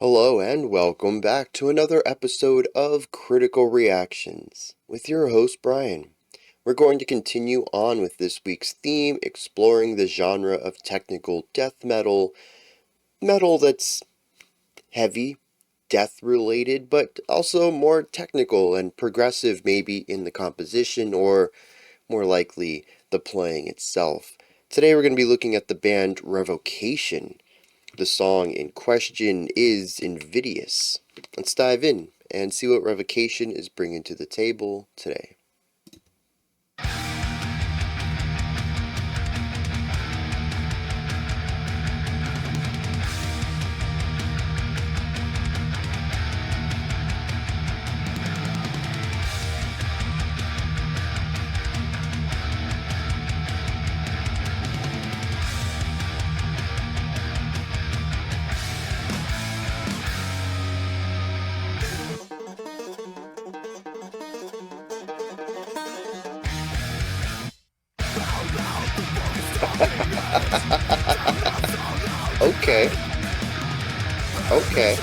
Hello and welcome back to another episode of Critical Reactions with your host Bryan. We're going to continue on with this week's theme, exploring the genre of technical death metal, metal that's heavy, death related, but also more technical and progressive maybe in the composition or more likely the playing itself. Today we're going to be looking at the band Revocation. The song in question is Invidious. Let's dive in and see what Revocation is bringing to the table today. Okay. Okay.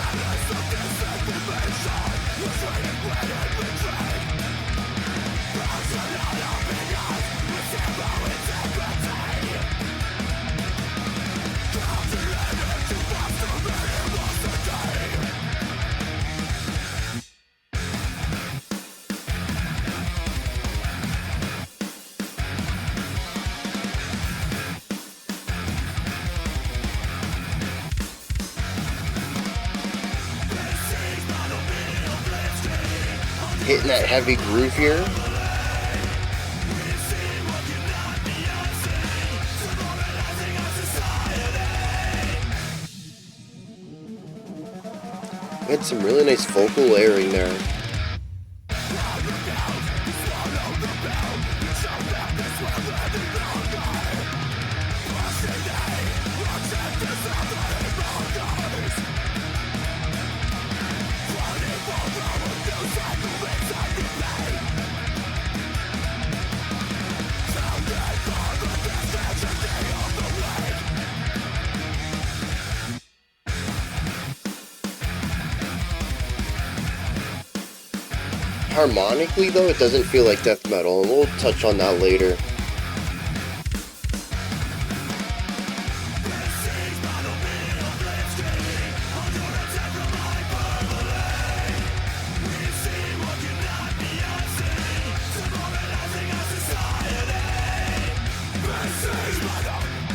Hitting that heavy groove here. We had some really nice vocal layering there. Harmonically, though, it doesn't feel like death metal, and we'll touch on that later.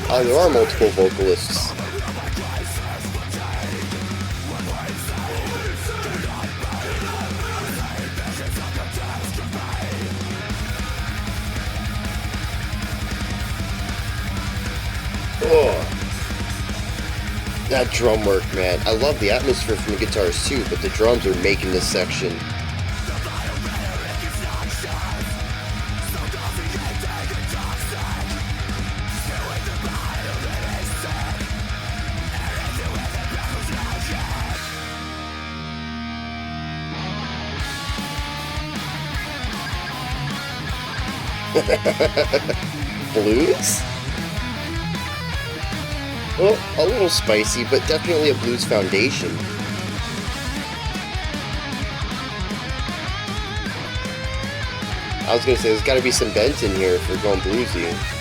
There are multiple vocalists. Oh, that drum work, man. I love the atmosphere from the guitars too, but the drums are making this section. Blues? Well, a little spicy, but definitely a blues foundation. I was gonna say, there's gotta be some bent in here if we're going bluesy.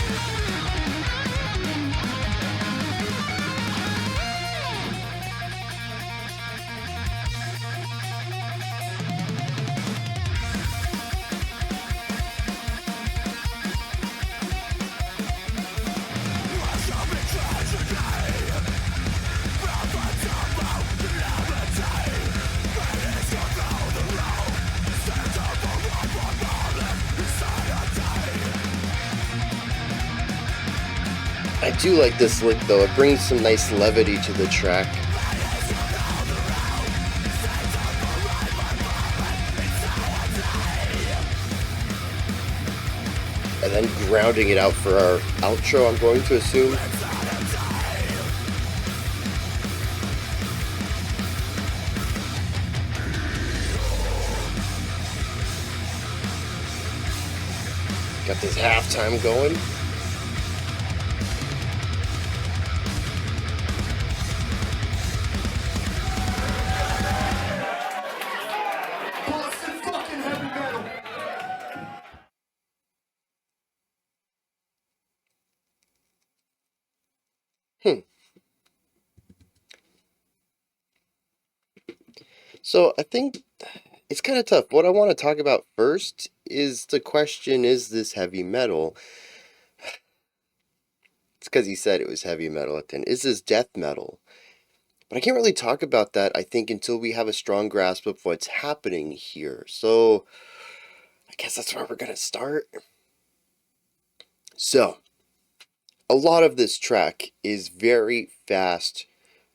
I do like this lick though, it brings some nice levity to the track. And then grounding it out for our outro, I'm going to assume. Got this halftime going. So I think it's kind of tough. What I want to talk about first is the question, is this heavy metal? It's because he said it was heavy metal at the end. Is this death metal? But I can't really talk about that, I think, until we have a strong grasp of what's happening here. So I guess that's where we're going to start. So, a lot of this track is very fast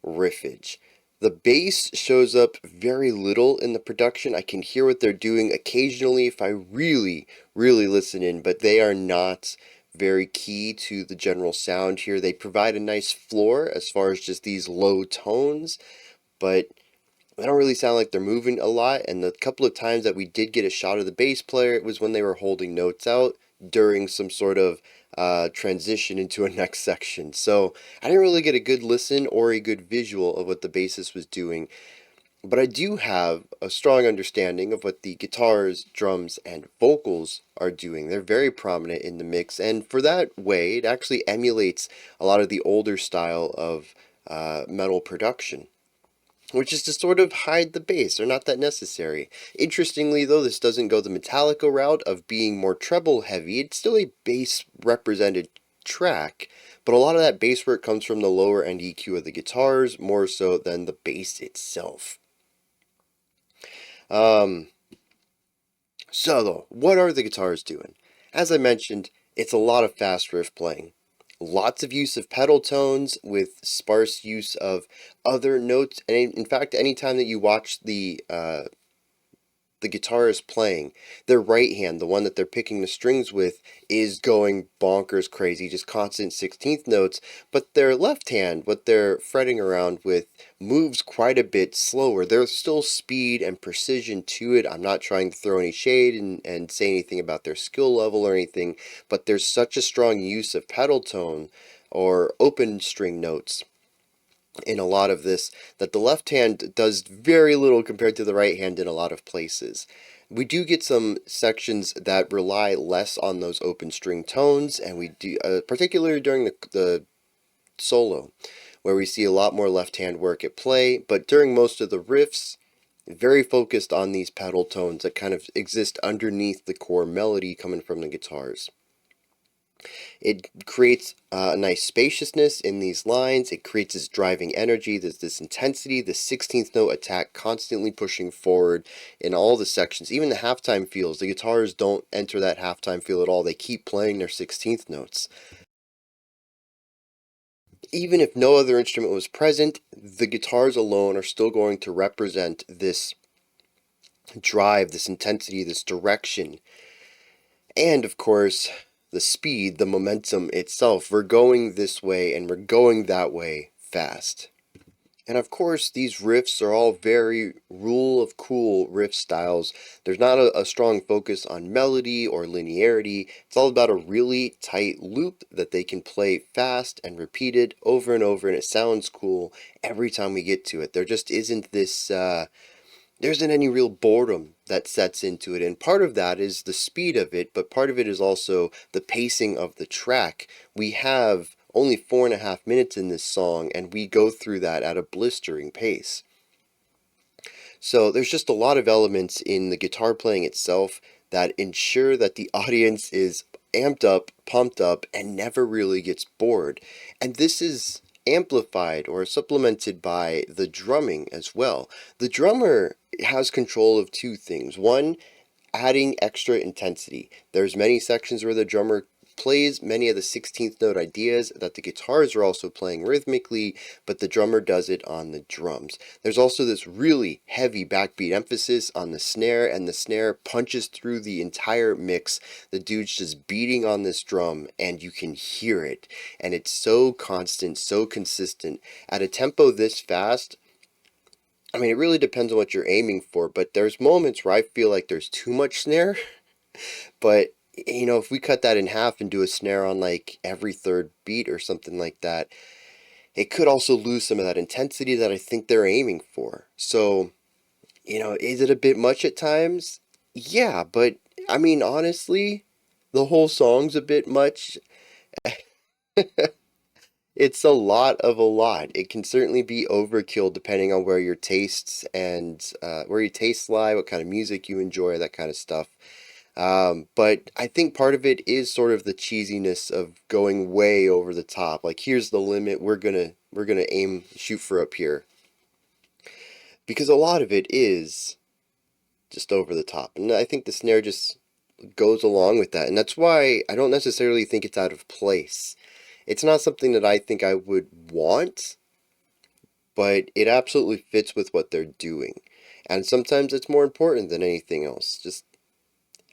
riffage. The bass shows up very little in the production. I can hear what they're doing occasionally if I really, really listen in, but they are not very key to the general sound here. They provide a nice floor as far as just these low tones, but they don't really sound like they're moving a lot. And the couple of times that we did get a shot of the bass player, it was when they were holding notes out during some sort of transition into a next section. So I didn't really get a good listen or a good visual of what the bassist was doing. But I do have a strong understanding of what the guitars, drums, and vocals are doing. They're very prominent in the mix, and for that way, it actually emulates a lot of the older style of metal production, which is to sort of hide the bass. They're not that necessary. Interestingly, though, this doesn't go the Metallica route of being more treble heavy. It's still a bass represented track, but a lot of that bass work comes from the lower end EQ of the guitars more so than the bass itself. Um, so, though, what are the guitars doing? As I mentioned, it's a lot of fast riff playing. Lots of use of pedal tones with sparse use of other notes. And in fact, anytime that you watch the guitar is playing, their right hand, the one that they're picking the strings with, is going bonkers crazy, just constant 16th notes, but their left hand, what they're fretting around with, moves quite a bit slower. There's still speed and precision to it. I'm not trying to throw any shade and say anything about their skill level or anything, but there's such a strong use of pedal tone or open string notes in a lot of this that the left hand does very little compared to the right hand in a lot of places. We do get some sections that rely less on those open string tones, and we do, particularly during the solo, where we see a lot more left hand work at play, but during most of the riffs, very focused on these pedal tones that kind of exist underneath the core melody coming from the guitars. It creates a nice spaciousness in these lines. It creates this driving energy. There's this intensity, the 16th note attack constantly pushing forward in all the sections. Even the halftime feels. The guitars don't enter that halftime feel at all. They keep playing their 16th notes. Even if no other instrument was present, the guitars alone are still going to represent this drive, this intensity, this direction. And of course, the speed, the momentum itself. We're going this way and we're going that way fast. And of course, these riffs are all very rule of cool riff styles. There's not a strong focus on melody or linearity. It's all about a really tight loop that they can play fast and repeated over and over, and it sounds cool every time we get to it. There just isn't this there isn't any real boredom that sets into it. And part of that is the speed of it, but part of it is also the pacing of the track. We have only 4.5 minutes in this song, and we go through that at a blistering pace. So there's just a lot of elements in the guitar playing itself that ensure that the audience is amped up, pumped up, and never really gets bored. And this is amplified or supplemented by the drumming as well. The drummer has control of two things. One, adding extra intensity. There's many sections where the drummer plays many of the 16th note ideas that the guitars are also playing rhythmically, but the drummer does it on the drums. There's also this really heavy backbeat emphasis on the snare, and the snare punches through the entire mix. The dude's just beating on this drum, and you can hear it, and it's so constant, so consistent. At a tempo this fast, I mean, it really depends on what you're aiming for, but there's moments where I feel like there's too much snare, but if we cut that in half and do a snare on like every third beat or something like that, it could also lose some of that intensity that I think they're aiming for. So, is it a bit much at times? Yeah, but I mean, honestly, the whole song's a bit much. It's a lot of a lot. It can certainly be overkill depending on where your tastes and where your tastes lie, what kind of music you enjoy, that kind of stuff. But I think part of it is sort of the cheesiness of going way over the top. Like, here's the limit. We're gonna aim shoot for up here, because a lot of it is just over the top, and I think the snare just goes along with that, and that's why I don't necessarily think it's out of place. It's not something that I think I would want, but it absolutely fits with what they're doing. And sometimes it's more important than anything else. Just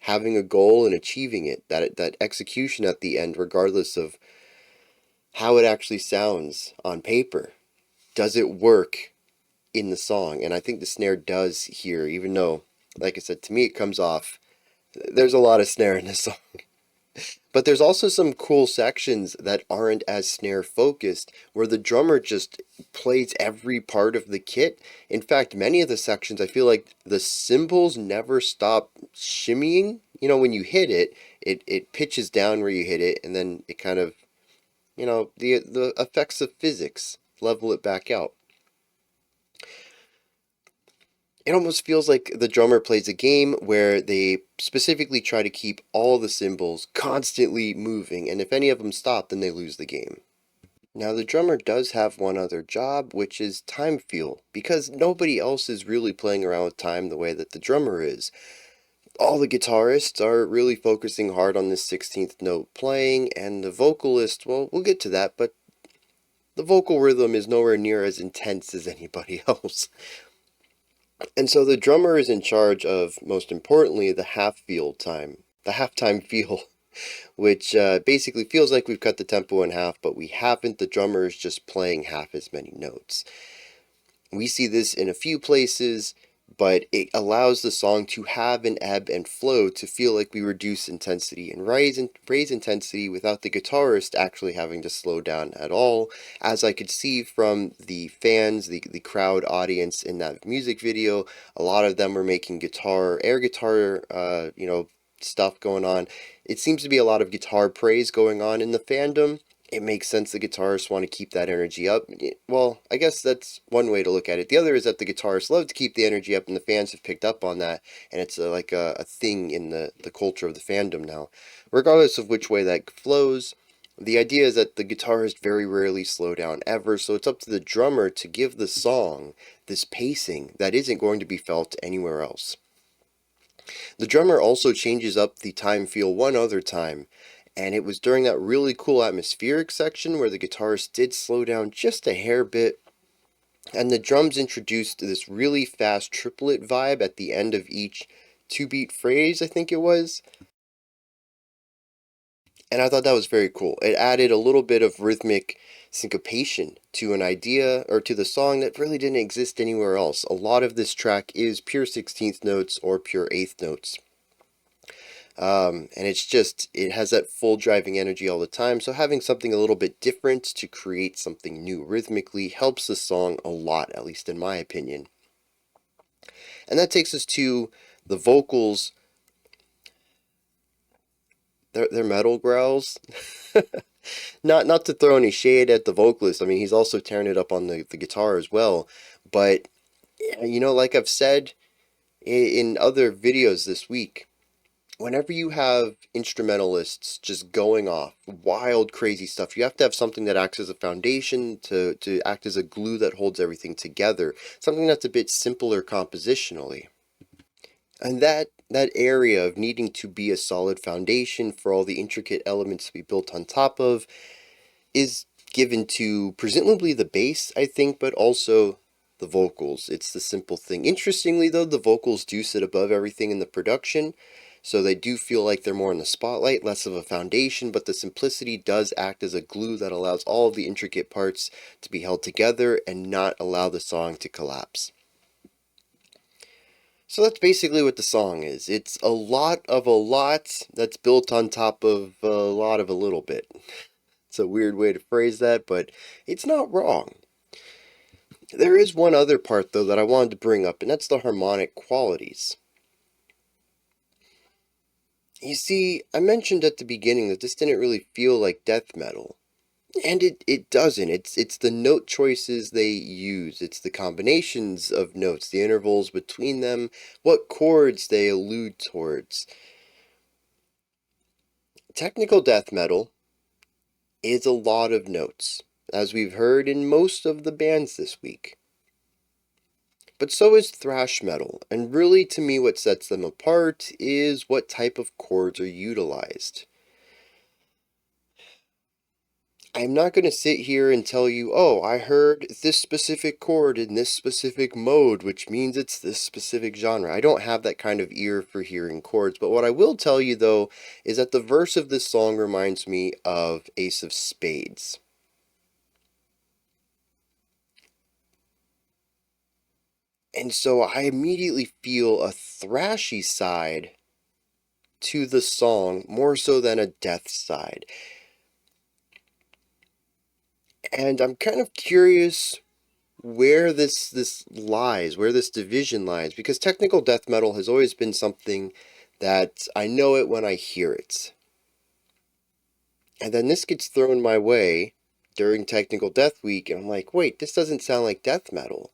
having a goal and achieving it, that execution at the end, regardless of how it actually sounds on paper. Does it work in the song? And I think the snare does here, even though, like I said, to me it comes off. There's a lot of snare in this song. But there's also some cool sections that aren't as snare focused, where the drummer just plays every part of the kit. In fact, many of the sections, I feel like the cymbals never stop shimmying. You know, when you hit it, it pitches down where you hit it, and then it kind of, the effects of physics level it back out. It almost feels like the drummer plays a game where they specifically try to keep all the cymbals constantly moving, and if any of them stop, then they lose the game. Now, the drummer does have one other job, which is time feel, because nobody else is really playing around with time the way that the drummer is. All the guitarists are really focusing hard on this 16th note playing, and the vocalist, well, we'll get to that, but the vocal rhythm is nowhere near as intense as anybody else. And so the drummer is in charge of, most importantly, the halftime feel, which basically feels like we've cut the tempo in half, but we haven't. The drummer is just playing half as many notes. We see this in a few places, but it allows the song to have an ebb and flow, to feel like we reduce intensity and raise intensity without the guitarist actually having to slow down at all. As I could see from the fans, the crowd audience in that music video, a lot of them were making air guitar, stuff going on. It seems to be a lot of guitar praise going on in the fandom. It makes sense the guitarists want to keep that energy up. Well, I guess that's one way to look at it. The other is that the guitarists love to keep the energy up, and the fans have picked up on that, and it's like a thing in the culture of the fandom now. Regardless of which way that flows, the idea is that the guitarists very rarely slow down ever, so it's up to the drummer to give the song this pacing that isn't going to be felt anywhere else. The drummer also changes up the time feel one other time, and it was during that really cool atmospheric section where the guitarist did slow down just a hair bit, and the drums introduced this really fast triplet vibe at the end of each two-beat phrase, I think it was. And I thought that was very cool. It added a little bit of rhythmic syncopation to an idea, or to the song, that really didn't exist anywhere else. A lot of this track is pure 16th notes or pure 8th notes. And it has that full driving energy all the time, so having something a little bit different to create something new rhythmically helps the song a lot, at least in my opinion. And that takes us to the vocals. They're metal growls. Not to throw any shade at the vocalist. I mean, he's also tearing it up on the guitar as well. But, like I've said in other videos this week, whenever you have instrumentalists just going off wild, crazy stuff, you have to have something that acts as a foundation, to act as a glue that holds everything together. Something that's a bit simpler compositionally. And that area of needing to be a solid foundation for all the intricate elements to be built on top of is given to presumably the bass, I think, but also the vocals. It's the simple thing. Interestingly, though, the vocals do sit above everything in the production, so they do feel like they're more in the spotlight, less of a foundation, but the simplicity does act as a glue that allows all of the intricate parts to be held together and not allow the song to collapse. So that's basically what the song is. It's a lot of a lot that's built on top of a lot of a little bit. It's a weird way to phrase that, but it's not wrong. There is one other part, though, that I wanted to bring up, and that's the harmonic qualities. You see, I mentioned at the beginning that this didn't really feel like death metal. And it doesn't. It's the note choices they use. It's the combinations of notes, the intervals between them, what chords they allude towards. Technical death metal is a lot of notes, as we've heard in most of the bands this week. But so is thrash metal, and really to me what sets them apart is what type of chords are utilized. I'm not going to sit here and tell you, oh, I heard this specific chord in this specific mode, which means it's this specific genre. I don't have that kind of ear for hearing chords, but what I will tell you, though, is that the verse of this song reminds me of Ace of Spades. And so I immediately feel a thrashy side to the song more so than a death side. And I'm kind of curious where this lies, where this division lies, because technical death metal has always been something that I know it when I hear it. And then this gets thrown my way during Technical Death Week, and I'm like, wait, this doesn't sound like death metal.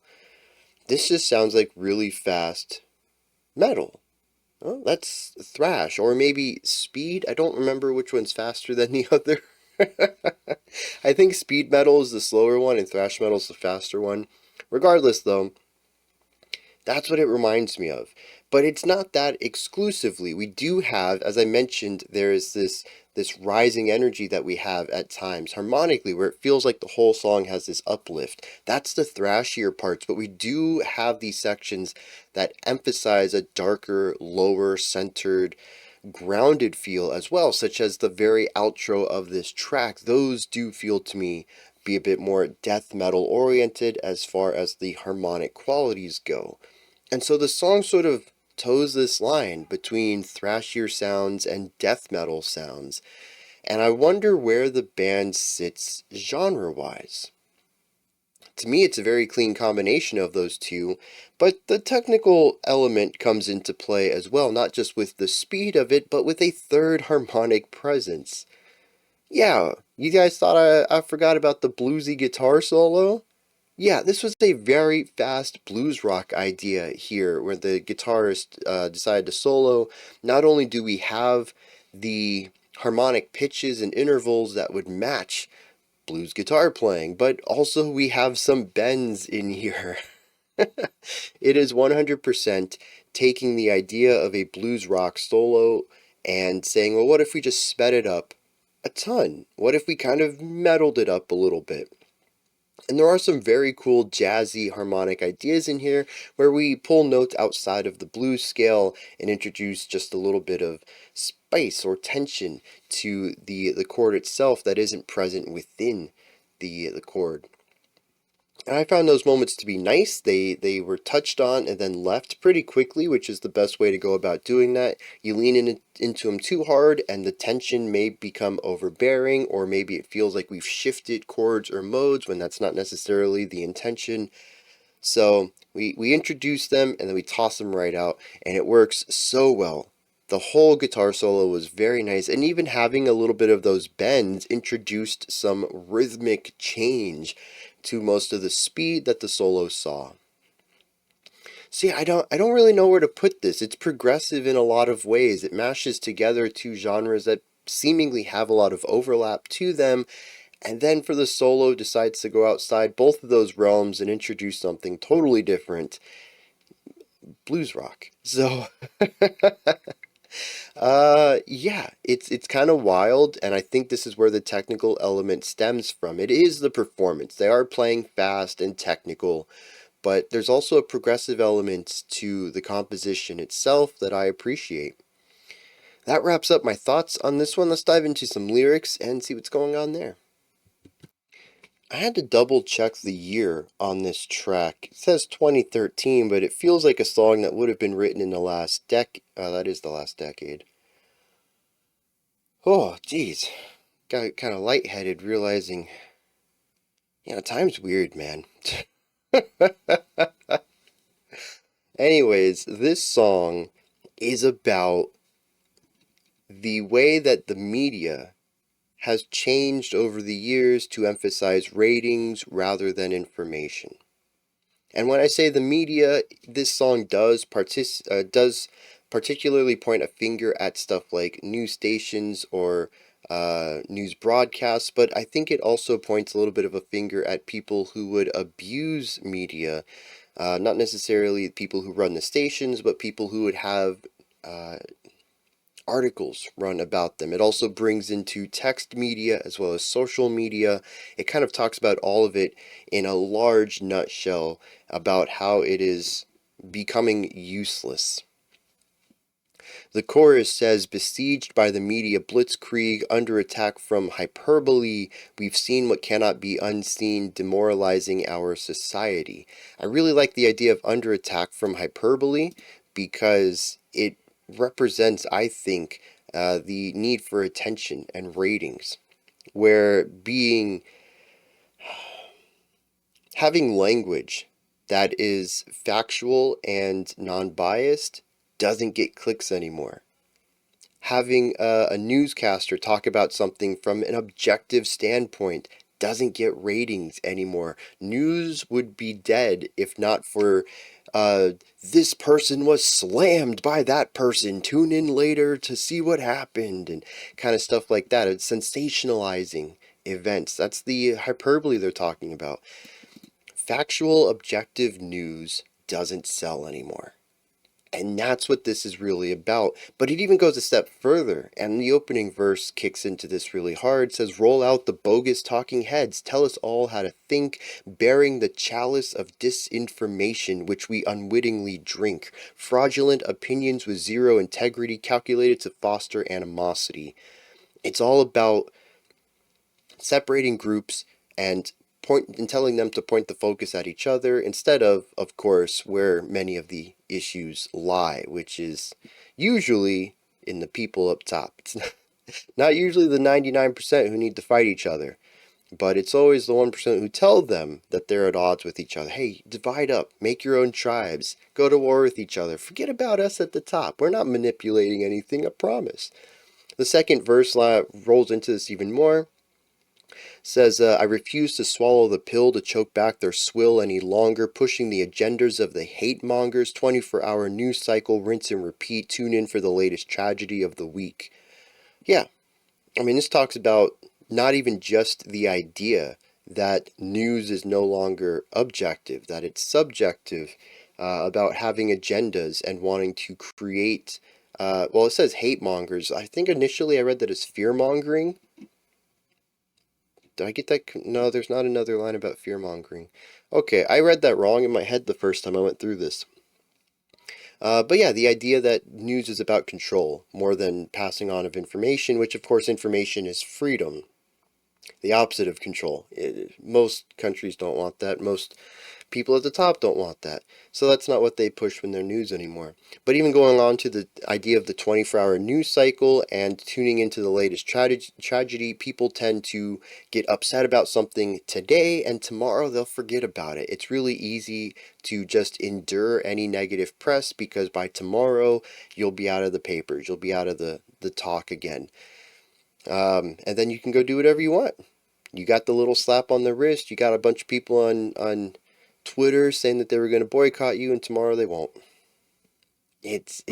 This just sounds like really fast metal. Oh, that's thrash, or maybe speed. I don't remember which one's faster than the other. I think speed metal is the slower one and thrash metal is the faster one. Regardless, though, that's what it reminds me of. But it's not that exclusively. We do have, as I mentioned, there is this rising energy that we have at times, harmonically, where it feels like the whole song has this uplift. That's the thrashier parts, but we do have these sections that emphasize a darker, lower, centered, grounded feel as well, such as the very outro of this track. Those do feel to me be a bit more death metal oriented as far as the harmonic qualities go. And so the song sort of toes this line between thrashier sounds and death metal sounds, and I wonder where the band sits genre-wise. To me, it's a very clean combination of those two, but the technical element comes into play as well, not just with the speed of it, but with a third harmonic presence. Yeah, you guys thought I forgot about the bluesy guitar solo? Yeah, this was a very fast blues rock idea here, where the guitarist decided to solo. Not only do we have the harmonic pitches and intervals that would match blues guitar playing, but also we have some bends in here. It is 100% taking the idea of a blues rock solo and saying, well, what if we just sped it up a ton? What if we kind of metaled it up a little bit? And there are some very cool jazzy harmonic ideas in here where we pull notes outside of the blues scale and introduce just a little bit of spice or tension to the chord itself that isn't present within the chord. And I found those moments to be nice. They were touched on and then left pretty quickly, which is the best way to go about doing that. You lean into them too hard, and the tension may become overbearing, or maybe it feels like we've shifted chords or modes when that's not necessarily the intention. So we introduce them, and then we toss them right out, and it works so well. The whole guitar solo was very nice, and even having a little bit of those bends introduced some rhythmic change to most of the speed that the solo saw. See, I don't really know where to put this. It's progressive in a lot of ways. It mashes together two genres that seemingly have a lot of overlap to them, and then for the solo decides to go outside both of those realms and introduce something totally different, blues rock. So yeah, it's kind of wild, and I think this is where the technical element stems from. It is the performance. They are playing fast and technical, but there's also a progressive element to the composition itself that I appreciate. That wraps up my thoughts on this one. Let's dive into some lyrics and see what's going on there. I had to double check the year on this track. It says 2013, but it feels like a song that would have been written in the last that is the last decade. Oh, geez. Got kind of lightheaded realizing, time's weird, man. Anyways, this song is about the way that the media has changed over the years to emphasize ratings rather than information. And when I say the media, this song does particularly point a finger at stuff like news stations or news broadcasts, but I think it also points a little bit of a finger at people who would abuse media, not necessarily people who run the stations, but people who would have uh, articles run about them. It also brings into text media as well as social media. It kind of talks about all of it in a large nutshell about how it is becoming useless. The chorus says, besieged by the media blitzkrieg, under attack from hyperbole, we've seen what cannot be unseen, demoralizing our society. I really like the idea of under attack from hyperbole because it represents, I think, the need for attention and ratings, where having language that is factual and non-biased doesn't get clicks anymore. Having a newscaster talk about something from an objective standpoint doesn't get ratings anymore. News would be dead if not for this person was slammed by that person. Tune in later to see what happened, and kind of stuff like that. It's sensationalizing events. That's the hyperbole they're talking about. Factual, objective news doesn't sell anymore. And that's what this is really about. But it even goes a step further, and the opening verse kicks into this really hard. It says, roll out the bogus talking heads, tell us all how to think, bearing the chalice of disinformation which we unwittingly drink, fraudulent opinions with zero integrity calculated to foster animosity. It's all about separating groups and telling them to point the focus at each other instead of course, where many of the issues lie, which is usually in the people up top. It's not usually the 99% who need to fight each other, but it's always the 1% who tell them that they're at odds with each other. Hey, divide up, make your own tribes, go to war with each other. Forget about us at the top. We're not manipulating anything, I promise. The second verse rolls into this even more. Says, I refuse to swallow the pill to choke back their swill any longer, pushing the agendas of the hate mongers, 24-hour news cycle, rinse and repeat, tune in for the latest tragedy of the week. Yeah, I mean, this talks about not even just the idea that news is no longer objective, that it's subjective, about having agendas and wanting to create, well, it says hate mongers. I think initially I read that as fear mongering. Did I get that? No, there's not another line about fear-mongering. Okay, I read that wrong in my head the first time I went through this. But yeah, the idea that news is about control more than passing on of information, which of course information is freedom. The opposite of control. Most countries don't want that. Most people at the top don't want that. So that's not what they push when they're news anymore. But even going on to the idea of the 24-hour news cycle and tuning into the latest tragedy, people tend to get upset about something today and tomorrow they'll forget about it. It's really easy to just endure any negative press because by tomorrow you'll be out of the papers. You'll be out of the talk again. And then you can go do whatever you want. You got the little slap on the wrist. You got a bunch of people on Twitter saying that they were going to boycott you, and tomorrow they won't. It's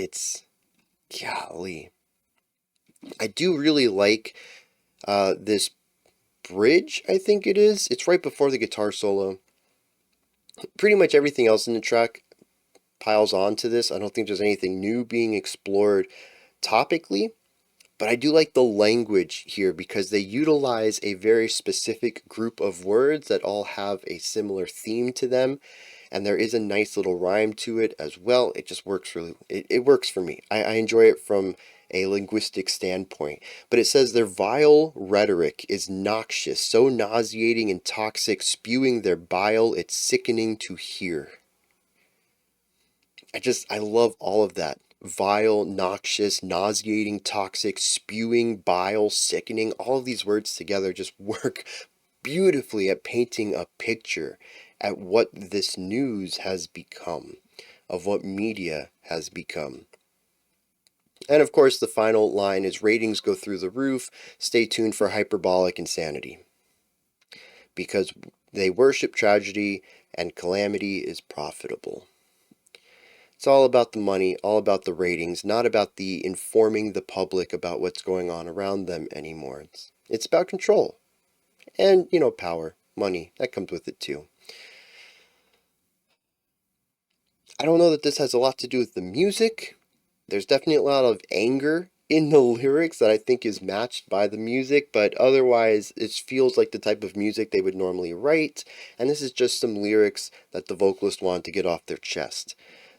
golly. I do really like this bridge, I think it is. It's right before the guitar solo. Pretty much everything else in the track piles on to this. I don't think there's anything new being explored topically. But I do like the language here because they utilize a very specific group of words that all have a similar theme to them. And there is a nice little rhyme to it as well. It just works really, it works for me. I enjoy it from a linguistic standpoint. But it says their vile rhetoric is noxious, so nauseating and toxic, spewing their bile, it's sickening to hear. I love all of that. Vile, noxious, nauseating, toxic, spewing, bile, sickening. All of these words together just work beautifully at painting a picture at what this news has become, of what media has become. And of course, the final line is ratings go through the roof. Stay tuned for hyperbolic insanity. Because they worship tragedy and calamity is profitable. It's all about the money, all about the ratings, not about the informing the public about what's going on around them anymore. It's about control. And, power, money, that comes with it too. I don't know that this has a lot to do with the music. There's definitely a lot of anger in the lyrics that I think is matched by the music, but otherwise it feels like the type of music they would normally write, and this is just some lyrics that the vocalist wanted to get off their chest.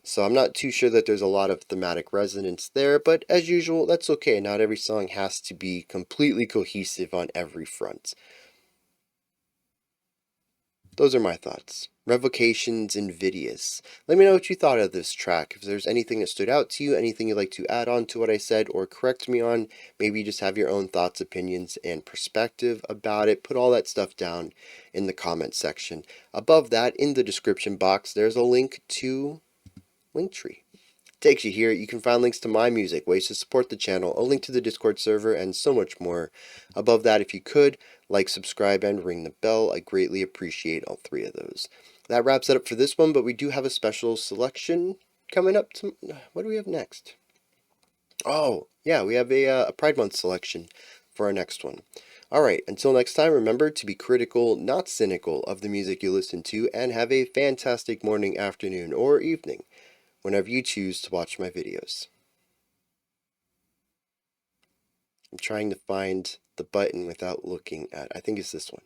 So I'm not too sure that there's a lot of thematic resonance there, but as usual, that's okay. Not every song has to be completely cohesive on every front. Those are my thoughts. Revocation's Invidious. Let me know what you thought of this track. If there's anything that stood out to you, anything you'd like to add on to what I said or correct me on, maybe you just have your own thoughts, opinions, and perspective about it. Put all that stuff down in the comment section. Above that, in the description box, there's a link to Linktree. Takes you here. You can find links to my music, ways to support the channel, a link to the Discord server, and so much more. Above that, if you could, like, subscribe, and ring the bell. I greatly appreciate all three of those. That wraps it up for this one, but we do have a special selection coming up. What do we have next? Oh, yeah, we have a Pride Month selection for our next one. Alright, until next time, remember to be critical, not cynical, of the music you listen to, and have a fantastic morning, afternoon, or evening whenever you choose to watch my videos. I'm trying to find the button without looking at, I think it's this one.